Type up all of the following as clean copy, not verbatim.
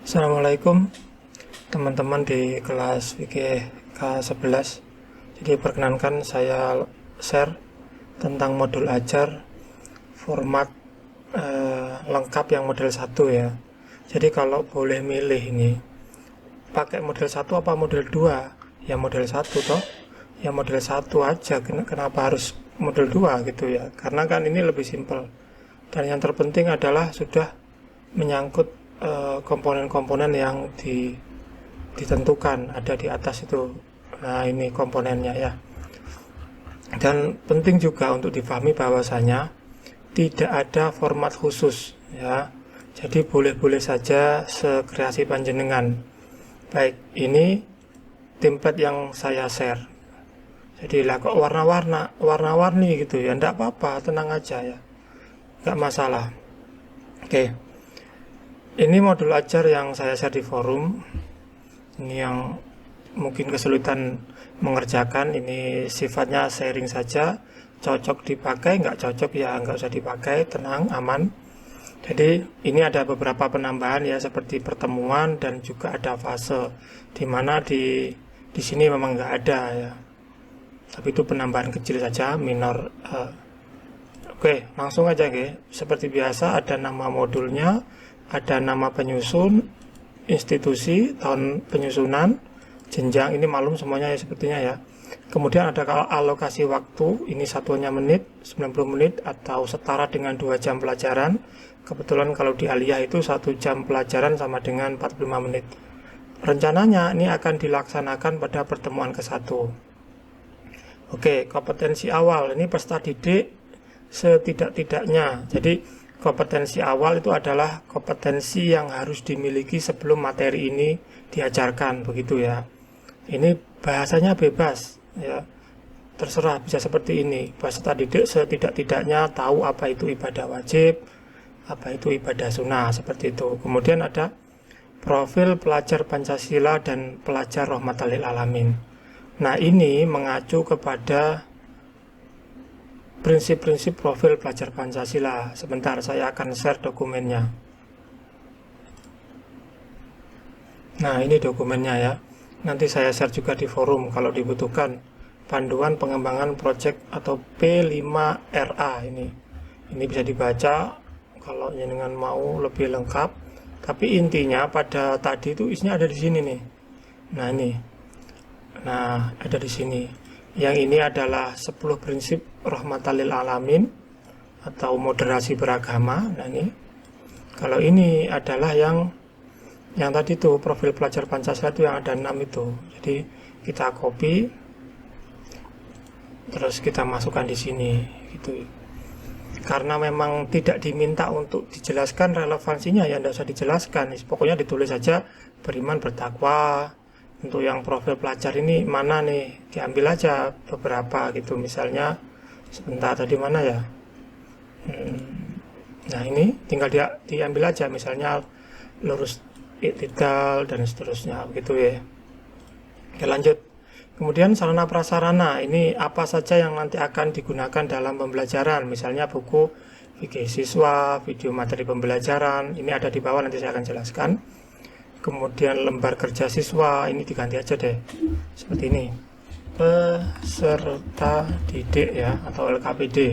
Assalamualaikum teman-teman di kelas fikih K11. Jadi perkenankan saya share tentang modul ajar format lengkap yang model 1 ya. Jadi kalau boleh milih ini pakai model 1 apa model 2? Ya model 1 toh. Ya model 1 aja. Kenapa harus model 2 gitu ya? Karena kan ini lebih simpel. Dan yang terpenting adalah sudah menyangkut komponen-komponen yang ditentukan ada di atas itu. Nah, ini komponennya ya. Dan penting juga untuk difahami bahwasanya tidak ada format khusus ya. Jadi boleh-boleh saja sekreasi panjenengan. Baik, ini template yang saya share. Jadi lah kok warna-warni gitu ya, enggak apa-apa, tenang aja ya. Enggak masalah. Oke. Ini modul ajar yang saya share di forum. Ini yang mungkin kesulitan mengerjakan, ini sifatnya sharing saja. Cocok dipakai, nggak cocok ya nggak usah dipakai, tenang, aman. Jadi ini ada beberapa penambahan ya, seperti pertemuan dan juga ada fase, dimana di sini memang nggak ada ya. Tapi itu penambahan kecil saja, minor. Oke, langsung aja ya. Seperti biasa ada nama modulnya, ada nama penyusun, institusi, tahun penyusunan, jenjang, ini malum semuanya ya sepertinya ya. Kemudian ada alokasi waktu, ini satuannya menit, 90 menit atau setara dengan 2 jam pelajaran. Kebetulan kalau di Aliyah itu 1 jam pelajaran sama dengan 45 menit. Rencananya ini akan dilaksanakan pada pertemuan ke-1. Oke, kompetensi awal, ini peserta didik setidak-tidaknya. Jadi kompetensi awal itu adalah kompetensi yang harus dimiliki sebelum materi ini diajarkan, begitu ya. Ini bahasanya bebas ya, terserah, bisa seperti ini. Peserta didik setidak-tidaknya tahu apa itu ibadah wajib, apa itu ibadah sunnah, seperti itu. Kemudian ada profil pelajar Pancasila dan pelajar rahmatan lil alamin. Nah, ini mengacu kepada prinsip-prinsip profil pelajar Pancasila. Sebentar, saya akan share dokumennya. Nah, ini dokumennya ya. Nanti saya share juga di forum kalau dibutuhkan. Panduan pengembangan proyek atau P5RA ini. Ini bisa dibaca kalau jenengan mau lebih lengkap. Tapi intinya pada tadi itu isinya ada di sini nih. Nah, ini. Nah, ada di sini. Yang ini adalah 10 prinsip rahmatan lil alamin atau moderasi beragama. Nah, ini kalau ini adalah yang tadi tuh profil pelajar Pancasila itu yang ada 6 itu. Jadi kita copy terus kita masukkan di sini gitu. Karena memang tidak diminta untuk dijelaskan relevansinya ya, tidak usah dijelaskan. Pokoknya ditulis saja beriman bertakwa. Untuk yang profil pelajar ini mana nih, diambil aja beberapa gitu. Misalnya sebentar, tadi mana ya, nah ini tinggal diambil aja, misalnya lurus iktidal dan seterusnya gitu ya. Oke, lanjut. Kemudian sarana prasarana, ini apa saja yang nanti akan digunakan dalam pembelajaran. Misalnya buku fikih siswa, video materi pembelajaran, ini ada di bawah, nanti saya akan jelaskan. Kemudian lembar kerja siswa, ini diganti aja deh seperti ini, peserta didik ya, atau LKPD.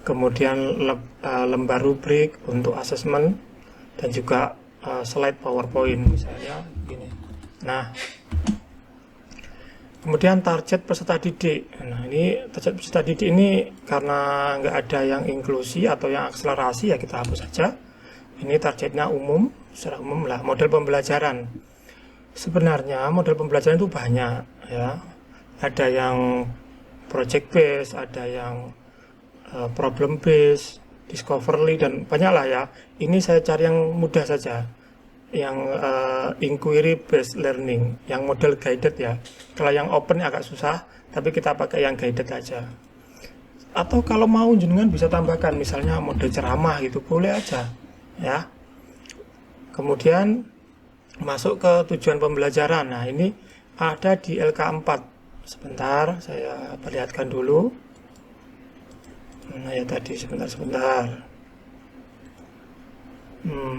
Kemudian lembar rubrik untuk asesmen dan juga slide PowerPoint misalnya gini. Nah, kemudian target peserta didik. Nah, ini target peserta didik ini karena nggak ada yang inklusi atau yang akselerasi ya kita hapus saja. Ini targetnya umum, secara umum lah, model pembelajaran. Sebenarnya model pembelajaran itu banyak ya. Ada yang project based, ada yang problem based, discovery, dan banyak lah ya. Ini saya cari yang mudah saja, yang inquiry based learning, yang model guided ya. Kalau yang open agak susah, tapi kita pakai yang guided aja. Atau kalau mau jenengan bisa tambahkan misalnya model ceramah gitu, boleh aja ya. Kemudian masuk ke tujuan pembelajaran. Nah, ini ada di LK4. Sebentar, saya perlihatkan dulu. Nah, ya tadi sebentar.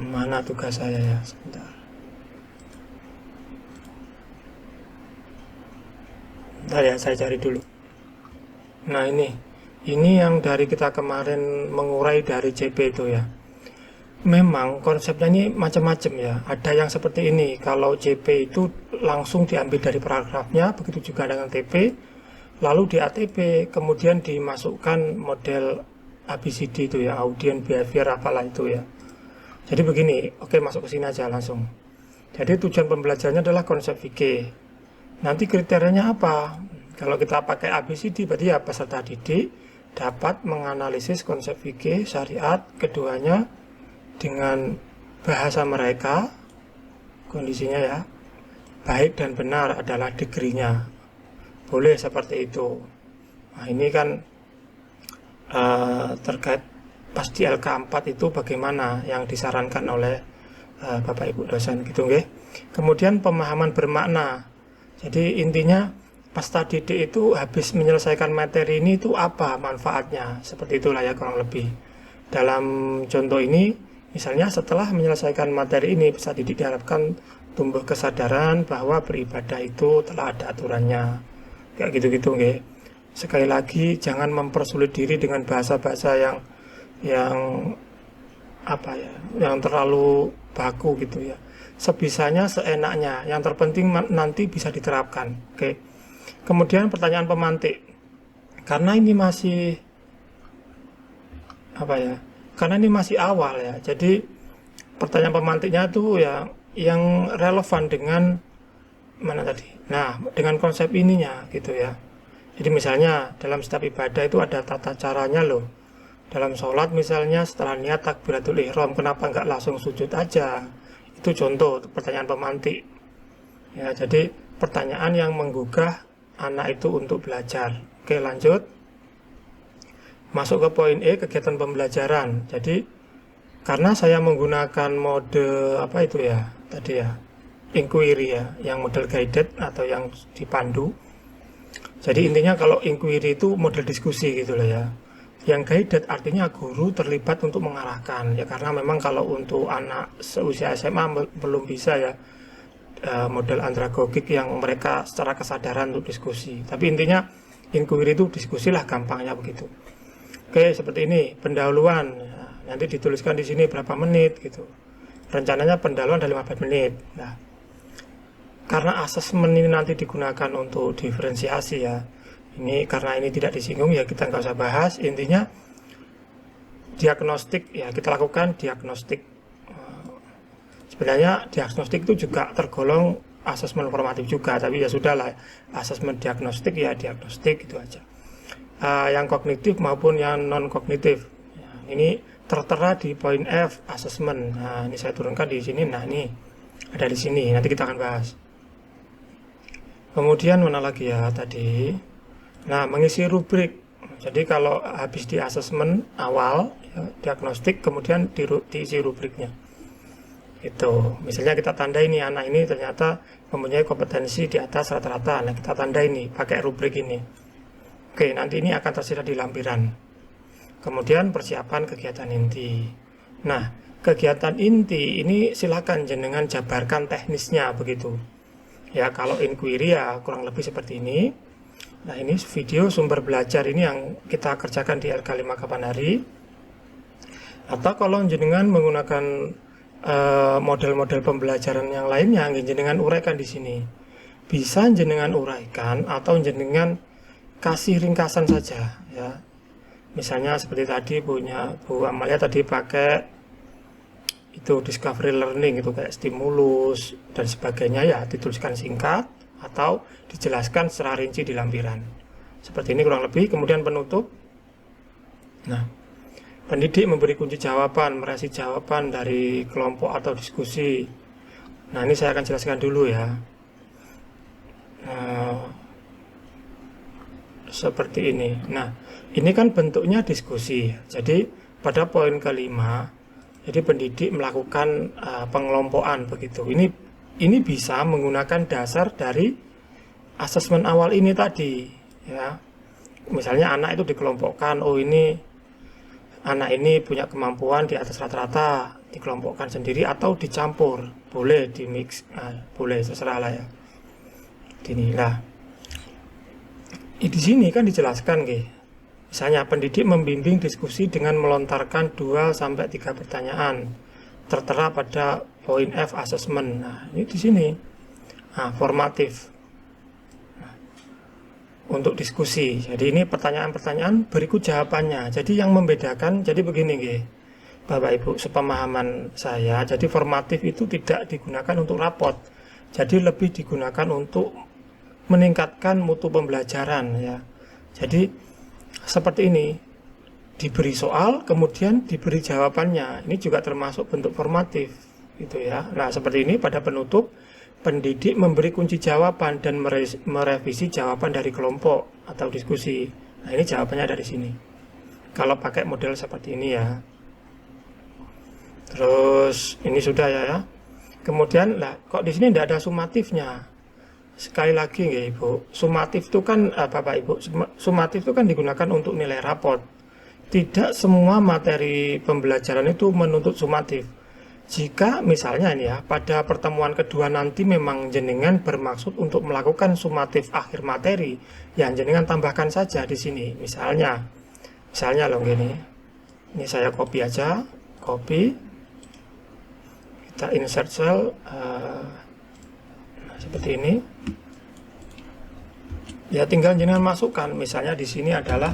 Mana tugas saya ya, sebentar. Bentar ya, saya cari dulu. Nah, ini yang dari kita kemarin mengurai dari CP itu ya. Memang konsepnya ini macam-macam ya. Ada yang seperti ini, kalau CP itu langsung diambil dari paragrafnya, begitu juga dengan TP, lalu di ATP kemudian dimasukkan model ABCD itu ya, audient behavior apalah itu ya. Jadi begini, oke, masuk ke sini aja langsung. Jadi tujuan pembelajarannya adalah konsep VK. Nanti kriterianya apa? Kalau kita pakai ABCD berarti ya peserta didik dapat menganalisis konsep VK syariat keduanya dengan bahasa mereka, kondisinya ya, baik dan benar adalah degree-nya. Boleh seperti itu. Nah, ini kan terkait pas di LK4 itu bagaimana yang disarankan oleh Bapak Ibu dosen gitu nggih. Kemudian pemahaman bermakna. Jadi intinya peserta didik itu habis menyelesaikan materi ini itu apa manfaatnya? Seperti itulah ya kurang lebih. Dalam contoh ini misalnya setelah menyelesaikan materi ini, peserta didik diharapkan tumbuh kesadaran bahwa beribadah itu telah ada aturannya. Kayak gitu-gitu nggih. Sekali lagi jangan mempersulit diri dengan bahasa-bahasa yang apa ya, yang terlalu baku gitu ya. Sebisanya, seenaknya. Yang terpenting nanti bisa diterapkan. Oke. Kemudian pertanyaan pemantik. Karena ini masih apa ya? Karena ini masih awal ya, jadi pertanyaan pemantiknya tuh ya yang relevan dengan mana tadi. Nah, dengan konsep ininya gitu ya. Jadi misalnya dalam setiap ibadah itu ada tata caranya loh. Dalam sholat misalnya setelah niat takbiratul ihram, kenapa nggak langsung sujud aja? Itu contoh pertanyaan pemantik. Ya, jadi pertanyaan yang menggugah anak itu untuk belajar. Oke, lanjut. Masuk ke poin E, kegiatan pembelajaran. Jadi karena saya menggunakan mode apa itu ya tadi ya, inquiry ya, yang model guided atau yang dipandu. Jadi intinya kalau inquiry itu model diskusi gitu loh ya. Yang guided artinya guru terlibat untuk mengarahkan ya, karena memang kalau untuk anak seusia SMA belum bisa ya model andragogik yang mereka secara kesadaran untuk diskusi. Tapi intinya inquiry itu diskusi lah, gampangnya begitu. Oke, seperti ini pendahuluan. Nah, nanti dituliskan di sini berapa menit gitu. Rencananya pendahuluan ada 15 menit. Nah, karena asesmen ini nanti digunakan untuk diferensiasi ya. Ini karena ini tidak disinggung ya kita nggak usah bahas. Intinya diagnostik ya, kita lakukan diagnostik. Sebenarnya diagnostik itu juga tergolong asesmen formatif juga, tapi ya sudahlah, asesmen diagnostik ya diagnostik gitu aja. Yang kognitif maupun yang non kognitif. Ya, ini tertera di poin F, assessment. Nah, ini saya turunkan di sini. Nah, ini ada di sini. Nanti kita akan bahas. Kemudian mana lagi ya tadi? Nah, mengisi rubrik. Jadi kalau habis di assessment awal, ya, diagnostik, kemudian diisi rubriknya. Itu. Misalnya kita tandai ini anak ini ternyata mempunyai kompetensi di atas rata-rata. Nah, kita tandai ini pakai rubrik ini. Oke, nanti ini akan tersedia di lampiran. Kemudian persiapan kegiatan inti. Nah, kegiatan inti ini silakan jenengan jabarkan teknisnya begitu. Ya, kalau inquiry ya kurang lebih seperti ini. Nah, ini video sumber belajar ini yang kita kerjakan di LK5 kapan hari. Atau kalau jenengan menggunakan model-model pembelajaran yang lainnya, jenengan uraikan di sini. Bisa jenengan uraikan atau jenengan kasih ringkasan saja ya. Misalnya seperti tadi punya Bu Amalia tadi pakai itu discovery learning itu kayak stimulus dan sebagainya ya, dituliskan singkat atau dijelaskan secara rinci di lampiran. Seperti ini kurang lebih. Kemudian penutup. Nah, pendidik memberi kunci jawaban, meresi jawaban dari kelompok atau diskusi. Nah, ini saya akan jelaskan dulu ya. Seperti ini. Nah, ini kan bentuknya diskusi. Jadi pada poin kelima, jadi pendidik melakukan pengelompokan begitu. Ini bisa menggunakan dasar dari asesmen awal ini tadi, ya. Misalnya anak itu dikelompokkan. Oh, ini anak ini punya kemampuan di atas rata-rata, dikelompokkan sendiri atau dicampur, boleh di mix, boleh terserah lah ya. Inilah. Di sini kan dijelaskan nggih. Misalnya pendidik membimbing diskusi dengan melontarkan 2 sampai 3 pertanyaan tertera pada poin F assessment. Nah, ini di sini. Nah, formatif. Nah, untuk diskusi. Jadi ini pertanyaan-pertanyaan berikut jawabannya. Jadi yang membedakan jadi begini nggih. Bapak Ibu, sepemahaman saya, jadi formatif itu tidak digunakan untuk rapot. Jadi lebih digunakan untuk meningkatkan mutu pembelajaran ya. Jadi seperti ini, diberi soal kemudian diberi jawabannya. Ini juga termasuk bentuk formatif gitu ya. Nah, seperti ini pada penutup pendidik memberi kunci jawaban dan merevisi jawaban dari kelompok atau diskusi. Nah, ini jawabannya dari sini. Kalau pakai model seperti ini ya. Terus ini sudah ya. Kemudian lah kok di sini tidak ada sumatifnya. Sekali lagi ya Ibu, sumatif itu kan Bapak Ibu, sumatif itu kan digunakan untuk nilai raport. Tidak semua materi pembelajaran itu menuntut sumatif. Jika misalnya ini ya, pada pertemuan kedua nanti memang jenengan bermaksud untuk melakukan sumatif akhir materi, yang jenengan tambahkan saja di sini. Misalnya loh gini. Ini saya copy aja, copy. Kita insert cell seperti ini. Ya tinggal jenengan masukkan. Misalnya di sini adalah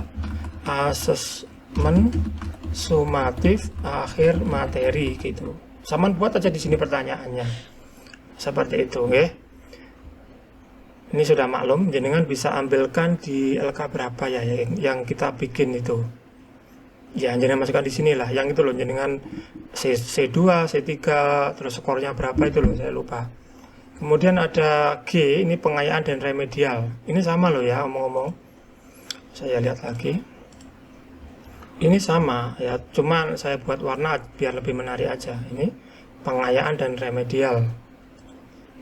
asesmen sumatif akhir materi gitu. Saman buat aja di sini pertanyaannya. Seperti itu, nggih. Ini sudah maklum, jenengan bisa ambilkan di LK berapa ya yang kita bikin itu. Ya, jenengan masukkan di sinilah, yang itu loh, jenengan C2, C3, terus skornya berapa itu loh, saya lupa. Kemudian ada G, ini pengayaan dan remedial. Ini sama loh ya, omong-omong. Saya lihat lagi. Ini sama ya, cuman saya buat warna biar lebih menarik aja. Ini pengayaan dan remedial.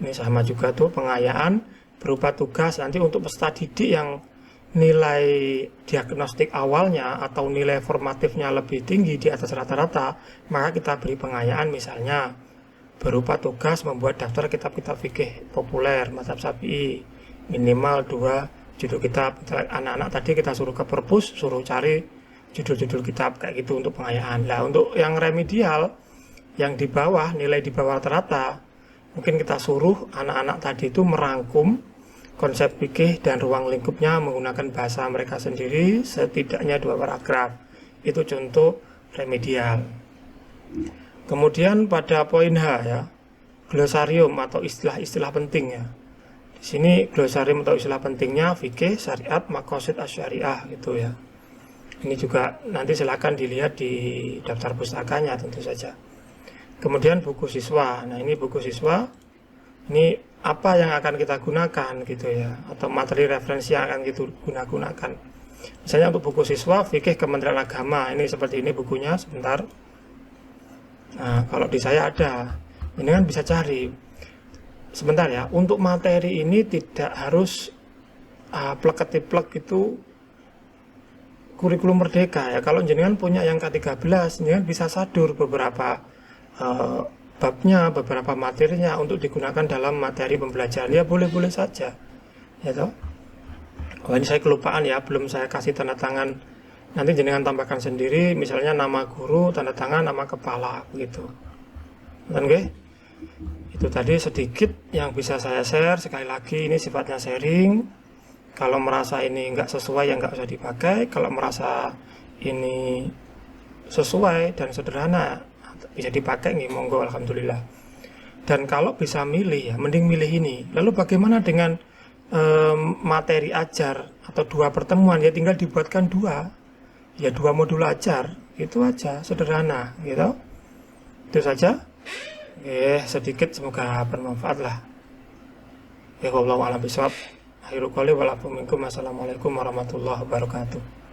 Ini sama juga tuh, pengayaan berupa tugas nanti untuk peserta didik yang nilai diagnostik awalnya atau nilai formatifnya lebih tinggi di atas rata-rata, maka kita beri pengayaan misalnya berupa tugas membuat daftar kitab-kitab fikih populer mazhab Syafi'i, minimal 2 judul kitab. Anak-anak tadi kita suruh ke perpus, suruh cari judul-judul kitab kayak gitu untuk pengayaan. Nah, untuk yang remedial yang di bawah, nilai di bawah rata-rata, mungkin kita suruh anak-anak tadi itu merangkum konsep fikih dan ruang lingkupnya menggunakan bahasa mereka sendiri, setidaknya 2 paragraf. Itu contoh remedial. Kemudian pada poin H ya, glosarium atau istilah-istilah penting ya. Di sini glosarium atau istilah pentingnya fikih, syariat, maqasid asy-syariah gitu ya. Ini juga nanti silakan dilihat di daftar pustakanya tentu saja. Kemudian buku siswa. Nah, ini buku siswa. Ini apa yang akan kita gunakan gitu ya, atau materi referensi yang akan kita gunakan. Misalnya untuk buku siswa fikih Kementerian Agama, ini seperti ini bukunya, sebentar. Nah, kalau di saya ada, ini kan bisa cari. Sebentar ya, untuk materi ini tidak harus plek-ketiplek itu kurikulum merdeka ya. Kalau jenengan punya yang K13, jenengan bisa sadur beberapa babnya, beberapa materinya untuk digunakan dalam materi pembelajaran, ya boleh-boleh saja ya toh. Oh, ini saya kelupaan ya, belum saya kasih tanda tangan, nanti jenengan tambahkan sendiri, misalnya nama guru, tanda tangan, nama kepala begitu. Oke, itu tadi sedikit yang bisa saya share. Sekali lagi ini sifatnya sharing. Kalau merasa ini nggak sesuai ya nggak usah dipakai. Kalau merasa ini sesuai dan sederhana bisa dipakai nih, monggo, alhamdulillah. Dan kalau bisa milih ya, mending milih ini. Lalu bagaimana dengan materi ajar atau 2 pertemuan? Ya tinggal dibuatkan 2, ya 2 modul ajar, itu aja, sederhana gitu. Itu saja. Sedikit, semoga bermanfaat lah. Ya wallahu a'lam bishawab. Akhirul qouli wal afu minkum. Assalamualaikum warahmatullahi wabarakatuh.